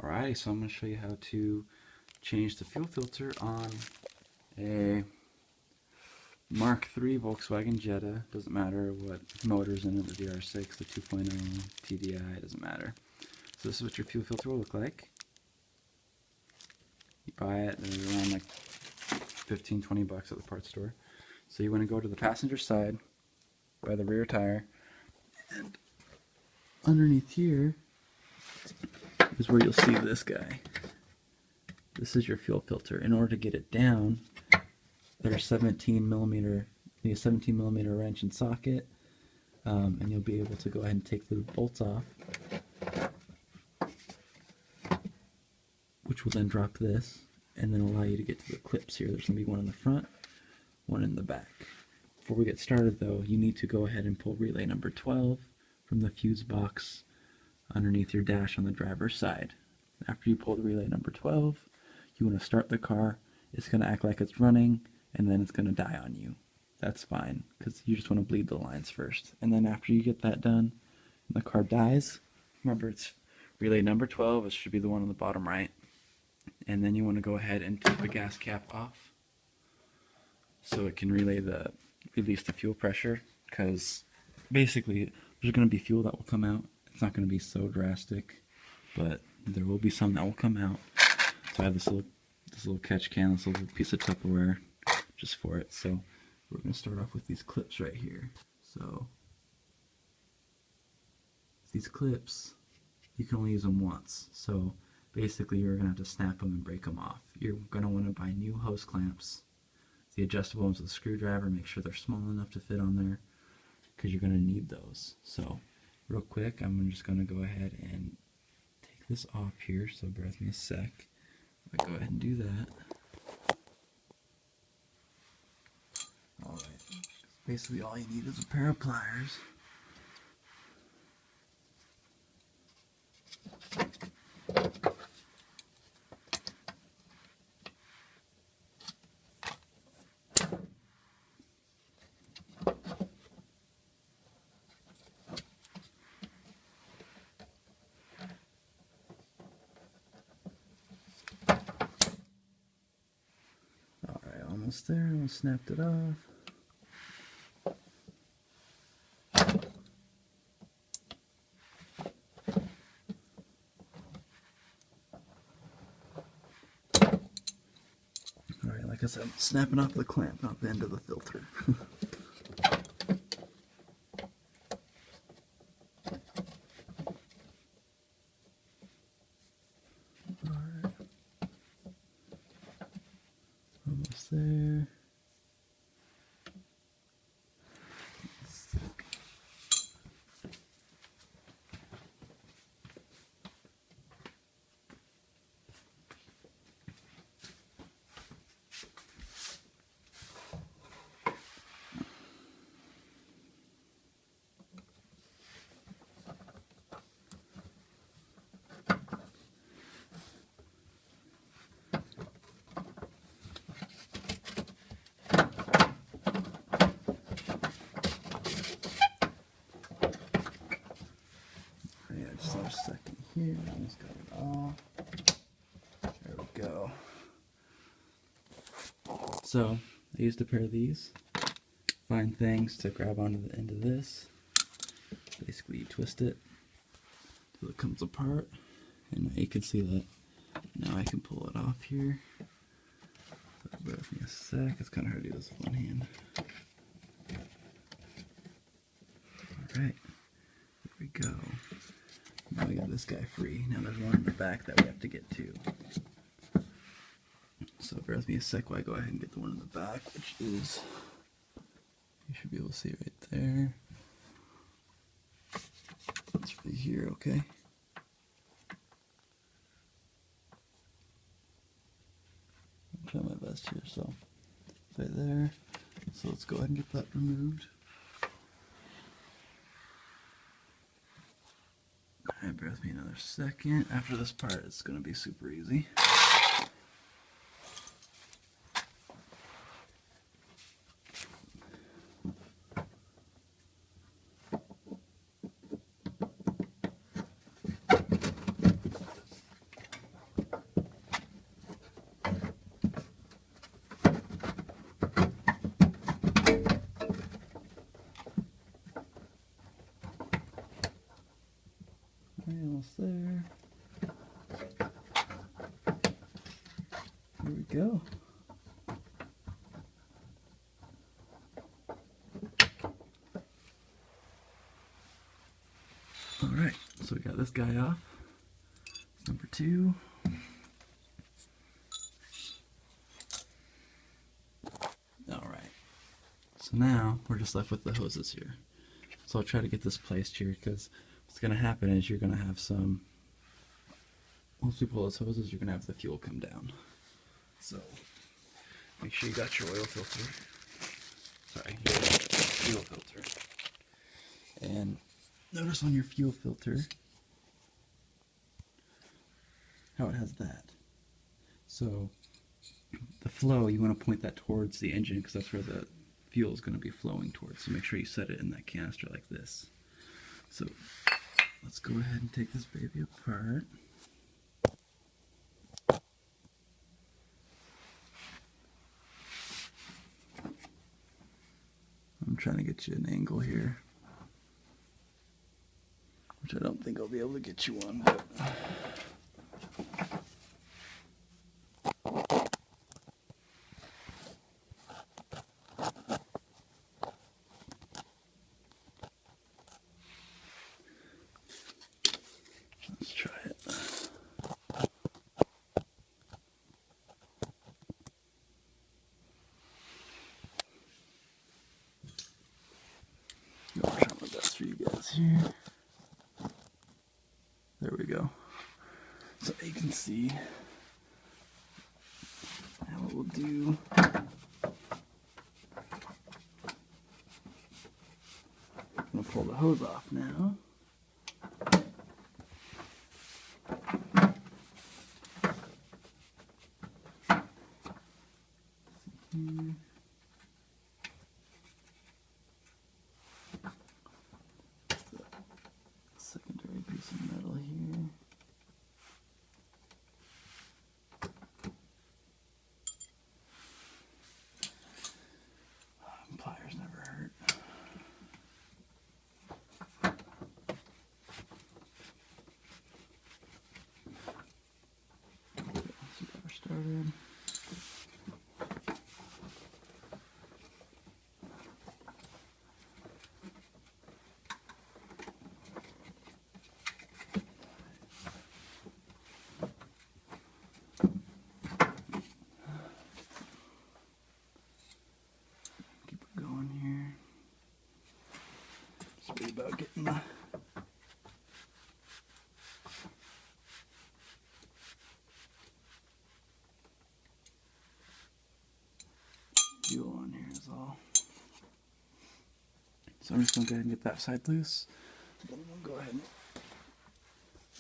Alrighty, so I'm going to show you how to change the fuel filter on a Mark 3 Volkswagen Jetta. Doesn't matter what motor's in it, the VR6, the 2.0, TDI, doesn't matter. So this is what your fuel filter will look like. You buy it around like 15-20 bucks at the parts store. So you want to go to the passenger side by the rear tire, and underneath here is where you'll see this guy. This is your fuel filter. In order to get it down, there's 17 millimeter wrench and socket, and you'll be able to go ahead and take the bolts off, which will then drop this and then allow you to get to the clips here. There's going to be one in the front, one in the back. Before we get started though, you need to go ahead and pull relay number 12 from the fuse box underneath your dash on the driver's side. After you pull the relay number 12, you want to start the car. It's going to act like it's running, and then it's going to die on you. That's fine, because you just want to bleed the lines first. And then after you get that done, and the car dies, remember it's relay number 12, it should be the one on the bottom right. And then you want to go ahead and take the gas cap off so it can release the fuel pressure, because basically there's going to be fuel that will come out. It's not going to be so drastic, but there will be some that will come out. So I have this little catch can, this little piece of Tupperware just for it. So we're going to start off with these clips right here. So these clips, you can only use them once. So basically you're going to have to snap them and break them off. You're going to want to buy new hose clamps, the adjustable ones with a screwdriver. Make sure they're small enough to fit on there, because you're going to need those. So real quick, I'm just going to go ahead and take this off here, so bear with me a sec. I'll go ahead and do that. Alright, basically all you need is a pair of pliers. Almost there, almost snapped it off. Alright, like I said, I'm snapping off the clamp, not the end of the filter. Alright. Almost there. Just a second here, almost got it all. There we go. So I used a pair of these fine things to grab onto the end of this. Basically you twist it till it comes apart, and now you can see that now I can pull it off here. So bear with me a sec, it's kind of hard to do this with one hand. Alright, there we go. Now we got this guy free. Now there's one in the back that we have to get to. So bear with me a sec while I go ahead and get the one in the back, which is, you should be able to see right there. It's right here, okay? I'll try my best here, so it's right there. So let's go ahead and get that removed. Alright, bear with me another second. After this part, it's going to be super easy. almost there. Here we go. Alright, so we got this guy off. It's number 2. Alright, so now we're just left with the hoses here. So I'll try to get this placed here, because what's going to happen is you're going to have some, once we pull those hoses, you're going to have the fuel come down. So make sure you got your oil filter. Sorry, your fuel filter. And notice on your fuel filter how it has that. So the flow, you want to point that towards the engine because that's where the fuel is going to be flowing towards. So make sure you set it in that canister like this. So let's go ahead and take this baby apart. I'm trying to get you an angle here, which I don't think I'll be able to get you one, but let's try it. I'll try my best for you guys here. There we go. So you can see how it will do. I'm going to pull the hose off now. Secondary piece of metal here. Pliers never hurt. Let's get her started. About getting the fuel on here is all. So I'm just going to go ahead and get that side loose. Then we'll go ahead and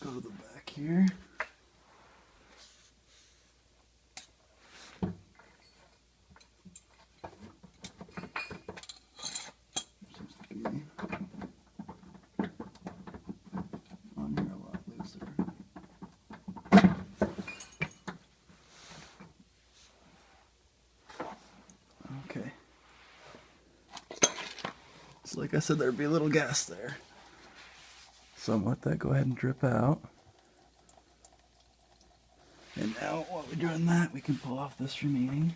go to the back here. Okay. So like I said, there'd be a little gas there. So I'm gonna let that go ahead and drip out. And now while we're doing that, we can pull off this remaining.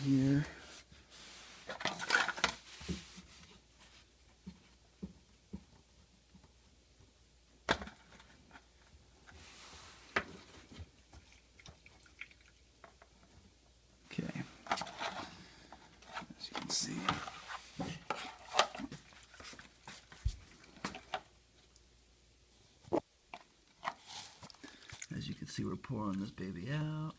Here. Okay. As you can see. As you can see, we're pouring this baby out.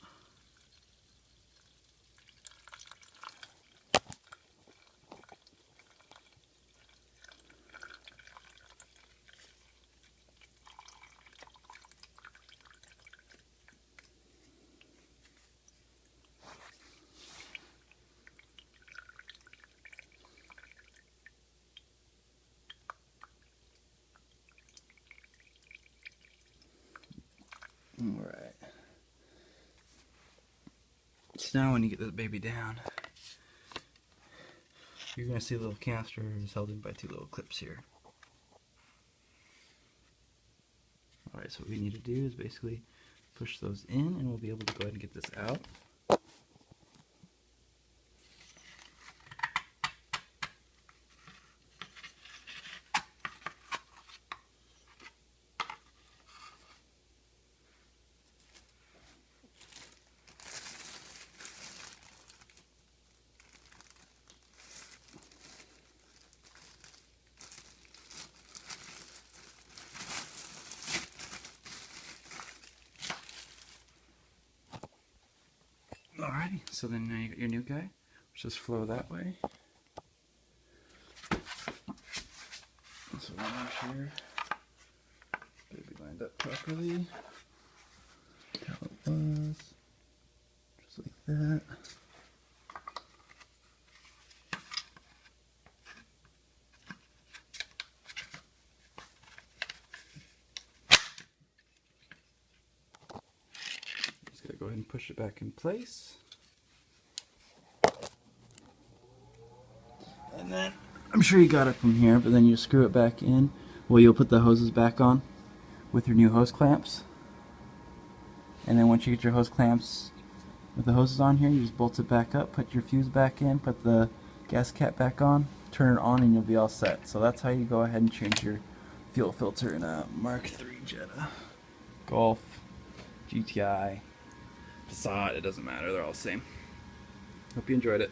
All right. So now when you get this baby down, you're going to see the little canister is held in by two little clips here. Alright, so what we need to do is basically push those in and we'll be able to go ahead and get this out. Alrighty, so then now you got your new guy, which just flow that way. So we'll make sure baby lined up properly. How it was, just like that. Just gotta go ahead and push it back in place. And then, I'm sure you got it from here, but then you screw it back in. Well, you'll put the hoses back on with your new hose clamps. And then once you get your hose clamps with the hoses on here, you just bolt it back up, put your fuse back in, put the gas cap back on, turn it on, and you'll be all set. So that's how you go ahead and change your fuel filter in a mk3 Jetta, Golf, GTI, Passat, it doesn't matter, they're all the same. Hope you enjoyed it.